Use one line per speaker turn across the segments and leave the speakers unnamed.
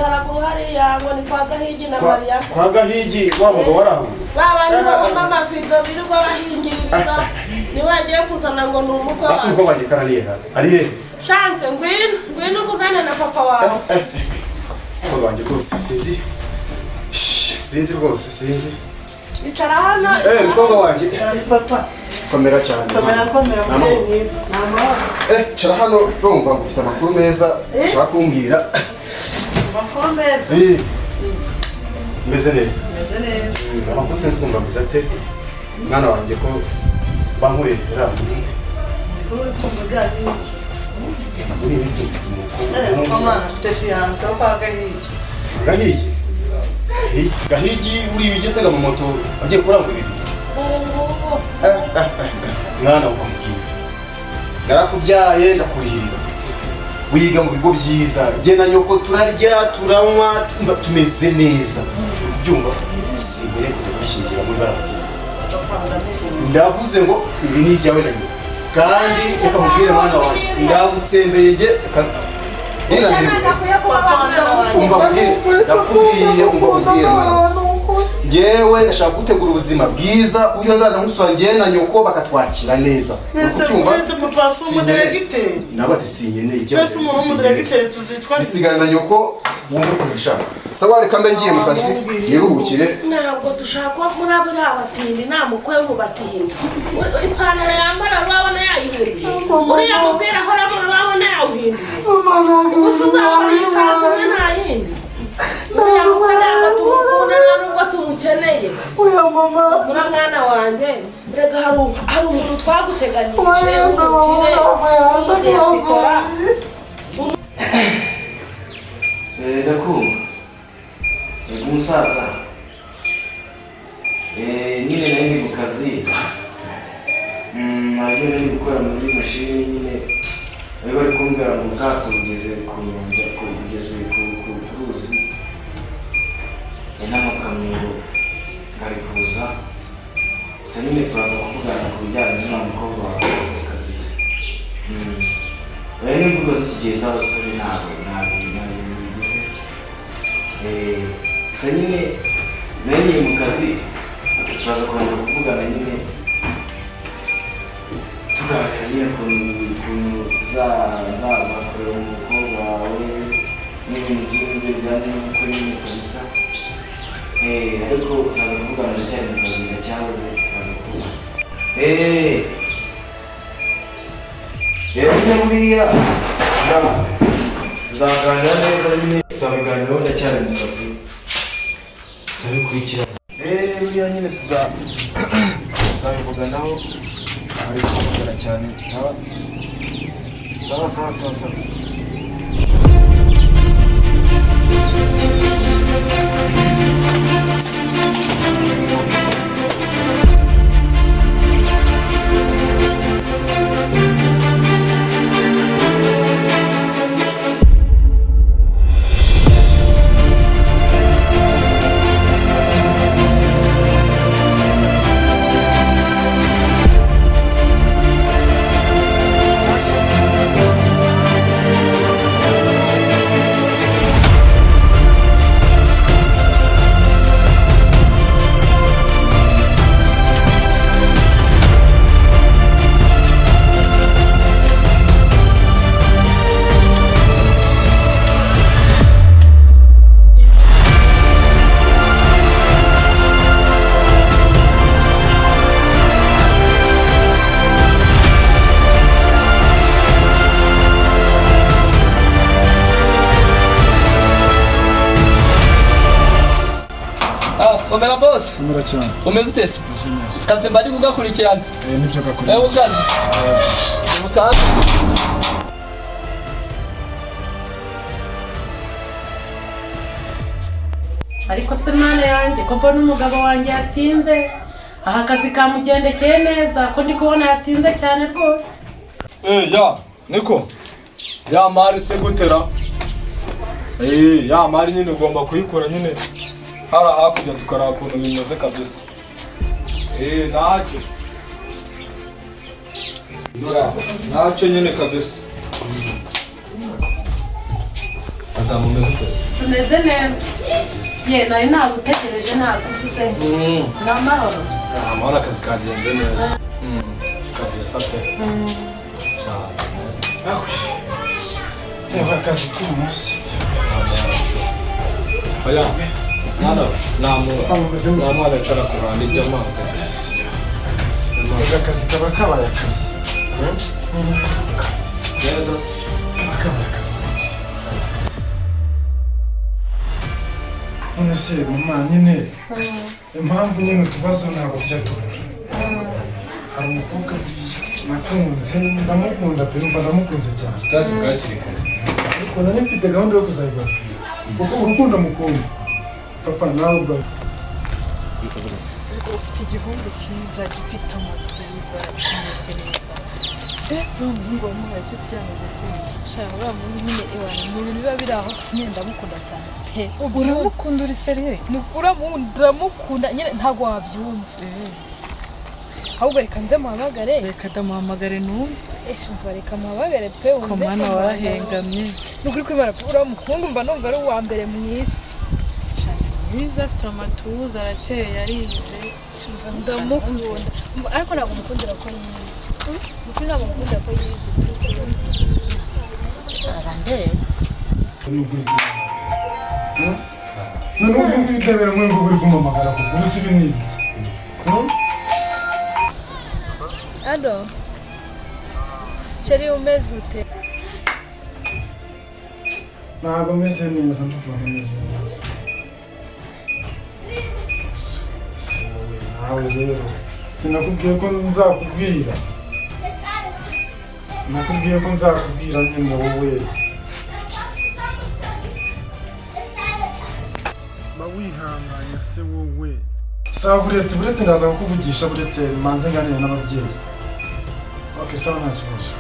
Haraguru hari yango ni kwa Gahigi na Maria.
Kwa Gahigi wabo waraho.
Baba ni mama fido birugo bahingirira. Ni wagiye kuzana ngo numuko.
Basi uko bagikarariye ari he?
Chance ngwino kugana na papa wawe.
Ko banje rwose sinzi rwose sinzi.
Icara hano.
Mukobwa wanje.
Papa.
Komera cyane.
Komera mwiza. Mama.
Cara hano urumva ngufite amakuru meza ushaka kumbwira.
Amakuru meza.
Meze neza.
Meze neza.
Amakuru se twumva meze ate? Mwana wanje ko bankuye ramuzi.
Uri kumvuga n'iki?
Uri misi.
Mama, Stefianza kwa Gahigi.
Gahigi. Gahigi uri bijyetega mu moto agiye kurangura ibintu. Mwana ukamubwira. Narakubyaye ndakurihirira. Wiga mu bigo byiza. Je na nyoko turarya turanywa tumva tumeze neza. Byumva sibere kuze gushingira muri barabye. Ndavuze ngo ibi ni ibyawe na nyoko. Kandi ukamubwira mwana wawe ndagutsembeye je Ngewe ndashaka gutegura ubuzima bwiza uyo nzaza nkusangiye na nyoko bakatwakira neza.
Nese mutwasa umudiregiteri.
Nabate sinyene ibyo.
Nese umuntu w'umudiregiteri tuzicwa.
Bisigana na nyoko wumva kubishaka. Sawa reka mbe ngiye mu kazi niruhukire.
Ntabwo dushaka muri aburi abatindi namukwe mu batindi. Ipantaro yambara babona yayihinduye. Uriya mupira ahora babona yayihinduye. Usuzabona ikaza ntayindi. Uriya mupira atumukunda nubwo tumukeneye.
Oya mama.
Muri mwana wanjye rega hari umuntu twaguteganyije.
Ndakumva. Umusaza. Nyine nari mu kazi. Nabyo nari gukora muri mashini nyine. Bari kumbwira mu bwato bugeze ku nyanja kugeze ku ruzi. N'amakamyo ari kuza. Gusa nyine turaza kuvugana ku bijyanye n'umukobwa wawe kabisa. Bene imvugo z'ikigeza abasore ntabwo bigize. Gusa nyine nari mu kazi turaza kongera kuvugana nyine tuganira nyine ukuntu tuzaza kureba umukobwa wawe n'ibintu by'inzu bijyanye n'uko nyine kabisa. Ariko turaza kuvugana ndacyari mu kazi ndacyahoze turaza kuvugana. Nyine buriya tuzaganira neza nyine tuzabiganiraho ndacyari mu kazi turabikurikira. Buriya nyine tuzabivuganaho ariko kuvugana cyane sawa.
Komera boss.
Komera cyane.
Umeze utese?
Meze neza.
Kazi mbari kugakurikirana.
Nibyo gakurikirana.
Ukazi. Ukazi.
Ariko se mana yanjye ko mbona umugabo wanjye yatinze. Aha kazi kamugendekeye neza ko ndi kubona yatinze cyane rwose.
Ya, niko. Ya mari se gutera. Ya mari nyine ugomba kuyikora nyine. Hara hakurya tukaraba ukuntu bimeze kabisa. Ntacyo nyine kabisa. madamu umeze ute se?
tumeze neza. Ye nari nagutegereje naguvuze. Ni amahoro.
Amahoro, akazi kagenze neza. Kabisa pe. Cyane.
Reba akazi k'uyu munsi.
Oya, namwana acara ku ruhande ijya amanga.
Akazi kaba kabaye akazi.
Neza se.
Kaba kabaye akazi rwose. None se mama nyine impamvu nyine utubazo ntabwo tujya tubura. Hari umukobwa buriya nakunze ndamukunda pe numva ndamukunze cyane.
Stade bwakiri kare.
Ariko nari mfite gahunda yo kuzayibabwira. Kuko urukundo mukunda. Papa nawe ubwo
ufite igihungu cyiza gifite amatuza kimeze neza. Uriya muhungu wamuhaye icyo kugira ngo agukunda. Shaka uriya muhungu nyine ewana ni ibintu biba biri aho gusa nyine ndamukunda cyane. Uramukunda uri seriye? Uramukunda nyine ntabwo wabyumva. Ahubwo reka nze muhamagare. Reka ndamuhamagare numve. Mva reka muhamagare pe wumve. Ko mana warahengamye. Ni ukuri kwimara uriya muhungu mba numva ari uwa mbere mu isi. Mwiza afite amatuza arakeye arize. Ndamukunda ariko ntabwo mukundira ko yize. Mukuri ntabwo mukundira ko yize. Arandere.
none ubu ngubu idebera ngo uri kumamagara kuko ubu si binibiki.
Ado. Sheri umeze ute?
Ntabwo meze neza ndumva meze neza. Nawe rero sinakubwiye ko nzakubwira. Nakubwiye ko nzakubwira nyine wowe. Ba wihanganye se wowe. Sawa buretse ndaza kukuvugisha buretse manze nganira n'ababyeyi. Okay, sawa nta kibazo.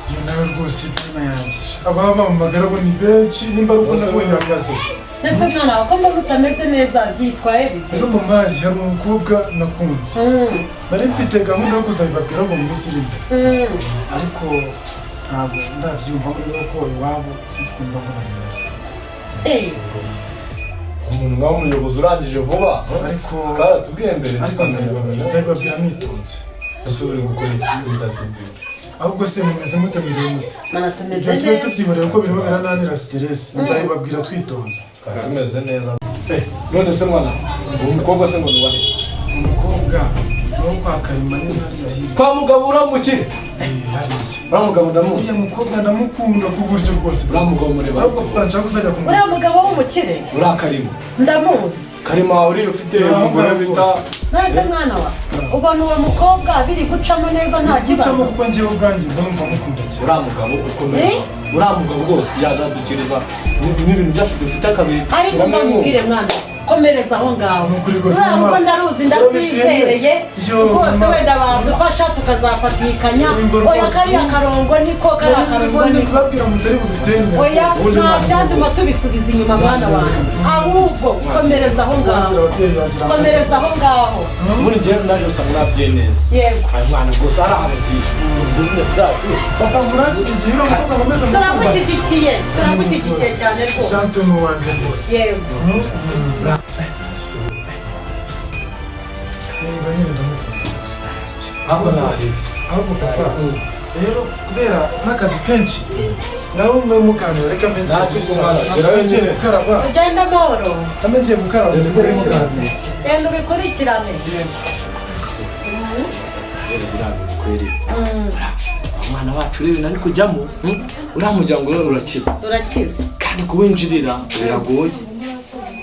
Iyo nawe rwose pina yanjye. Ababa bamamagara bo ni benshi nimba ruko nabonye akazi.
Ese mwana wakomba utameze neza byitwaye bite?
Rero mama hari umukobwa nakunze. Nari mfite gahunda yo kuzayibabwira ngo mu minsi iri imbere. Ariko ntabwo ndabyumva neza ko iwabo sinzikunda mbona neza.
Umuntu nkaho umuyobozi urangije vuba.
Ariko
karatubwiye mbere.
Ariko nzayibabwira nitonze.
Ese uri gukora iki bitatubwiye?
Ahubwo se mumeze mute muri mute?
Mana tumeze neza.
Ibyo tubyiborera ko birimo birananira stress. Nzayibabwira twitonze.
Tumeze neza. None se mwana, uwo mukobwa se ngo ni wahe?
Umukobwa no kwa Karima ni hariya hirya.
Kwa mugabo uramukire?
Hariya.
Uriya mugabo ndamuzi.
Uriya mukobwa ndamukunda ku buryo rwose.
Uriya mugabo mureba.
Ahubwo papa nshaka kuzajya kumureba.
Uriya mugabo w'umukire?
Uriya Karima.
Ndamuzi.
Karima uri ufite umugore bita.
Nase mwana wa. Ubona uwo mukobwa biri gucamo neza nta kibazo.
Gucamo kuko ngiye ubwanjye ndumva mukunda cyane.
Uriya mugabo ukomeye. Uriya mugabo rwose yazadukiriza n'ibintu byacu dufite akabiri.
Ariko ndamubwire mwana. Komereza aho ngaho. Uriya rugo ndaruzi ndakwizereye. Rwose wenda badufasha tukazafatikanya. Oya kariya karongo niko kariya karongo niko. Oya nta byatuma tubisubiza inyuma mwana wanjye. Ahubwo komereza aho ngaho. Komereza aho ngaho.
Muri gihe ndaje usanga nabye neza.
Yego.
Ayi mwana gusa arahagiye. Business zacu.
Papa muragiye no kuko bameze mu.
Turagushyigikiye cyane rwose.
Chance mu wanjye rwose.
Yego.
Ahubwo papa rero kubera n'akazi kenshi nawe mwe mukanira reka menshi ngiye gukaraba
ugenda amahoro
ngiye gukaraba
genda ubikurikirane
umwana wacu rero nari kujyamo uriya muryango rero urakize kandi kuwinjirira biragoye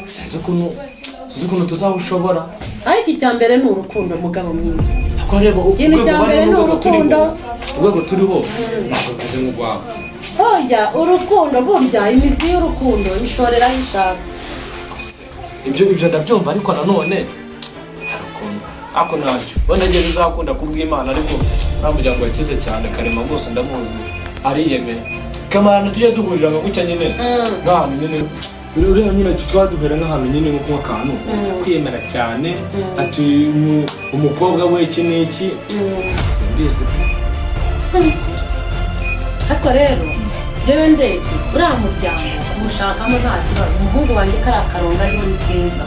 sinzi ukuntu tuzawushobora
ariko icya mbere ni urukundo mugabo mwiza
ikintu
cya mbere ni urukundo
urwego turiho ntabwo meze nk'urwawe
burya urukundo burya imizi y'urukundo ishorera aho ishatse
ibyo ndabyumva ariko nanone hari ukuntu ako ntacyo wenda ngiye bizakunda kubw'Imana ariko nta muryango wakize cyane Karema rwose ndamuzi ariyemeye kamarana tujye duhurira nka gutya nyine nk'ahantu nyine ureba nyine twaduhera nk'ahantu nyine nko kunywa akantu kwiyemera cyane ati umukobwa we iki n'iki simbizi
ariko rero jewe ndebye uriya muryango kumushakamo nta kibazo umuhungu wanjye kariya karongo ariho ni keza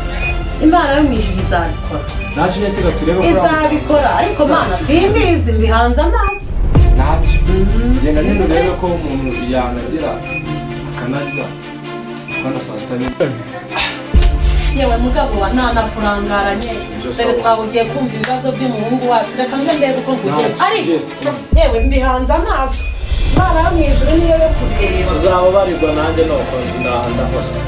imana yo mu ijuru izabikora
ntacyo netega turebe ko
izabikora ariko mana simbizi mbihanze amaso
ntacyo genda nyine urebe ko umuntu yanagira akanarya kubona saa sita
yewe mugabo wa nanakurangaranye dore twabugiye kumva ibibazo by'umuhungu wacu reka nze ndebe uko ngugiye ariko yewe mbihanze amaso imana yo mu ijuru niyo yo kureba
uzaba barirwa nanjye nuko ndahanda hose